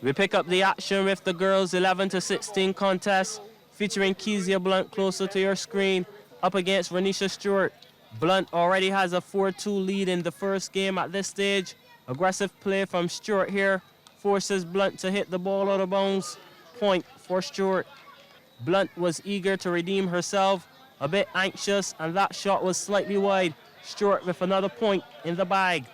We pick up the action with the girls 11-16 contest featuring Kezia Blunt closer to your screen up against Renisha Stewart. Blunt already has a 4-2 lead in the first game at this stage. Aggressive play from Stewart here forces Blunt to hit the ball out of bounds. Point for Stewart. Blunt was eager to redeem herself, a bit anxious, and that shot was slightly wide. Stewart with another point in the bag.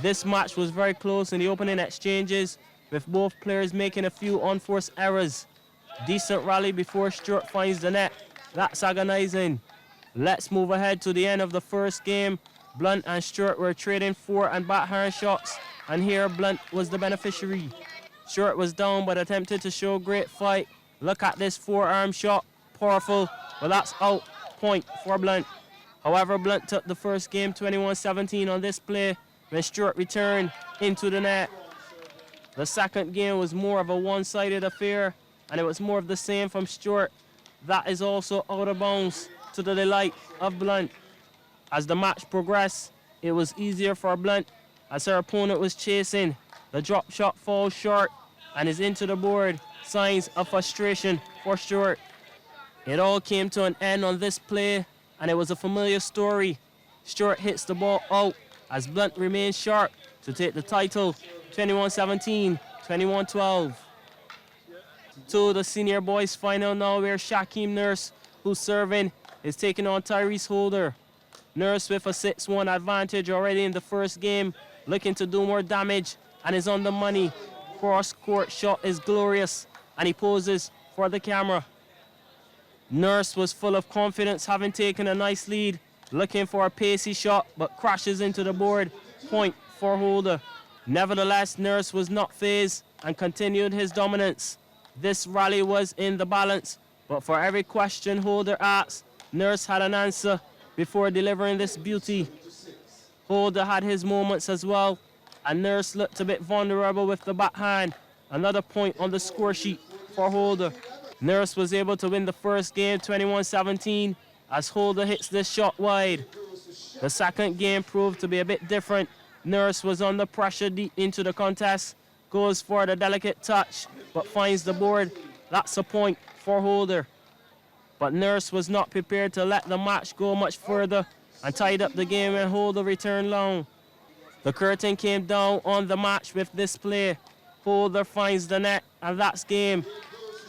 This match was very close in the opening exchanges, with both players making a few unforced errors. Decent rally before Stewart finds the net. That's agonizing. Let's move ahead to the end of the first game. Blunt and Stewart were trading fore and backhand shots, and here Blunt was the beneficiary. Stewart was down but attempted to show great fight. Look at this forearm shot, powerful, but that's out. Point for Blunt. However, Blunt took the first game 21-17 on this play when Stewart returned into the net. The second game was more of a one-sided affair, and it was more of the same from Stewart. That is also out of bounds to the delight of Blunt. As the match progressed, it was easier for Blunt as her opponent was chasing. The drop shot falls short and is into the board. Signs of frustration for Stewart. It all came to an end on this play, and it was a familiar story. Stewart hits the ball out as Blunt remains sharp to take the title 21-17, 21-12. To the senior boys final now, where Shakeem Nurse, who's serving, is taking on Tyrese Holder. Nurse with a 6-1 advantage already in the first game, looking to do more damage and is on the money. Cross-court shot is glorious, and he poses for the camera. Nurse was full of confidence, having taken a nice lead, looking for a pacey shot, but crashes into the board. Point for Holder. Nevertheless, Nurse was not fazed and continued his dominance. This rally was in the balance, but for every question Holder asked, Nurse had an answer before delivering this beauty. Holder had his moments as well, and Nurse looked a bit vulnerable with the backhand. Another point on the score sheet for Holder. Nurse was able to win the first game 21-17 as Holder hits this shot wide. The second game proved to be a bit different. Nurse was under pressure deep into the contest, goes for the delicate touch, but finds the board. That's a point for Holder. But Nurse was not prepared to let the match go much further and tied up the game when Holder returned long. The curtain came down on the match with this play. Holder finds the net, and that's game.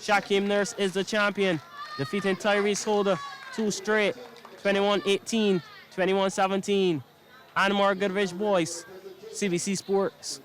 Shakeem Nurse is the champion, defeating Tyrese Holder 2 straight, 21-18, 21-17. Anmar, Goodridge-Boyce, CBC Sports.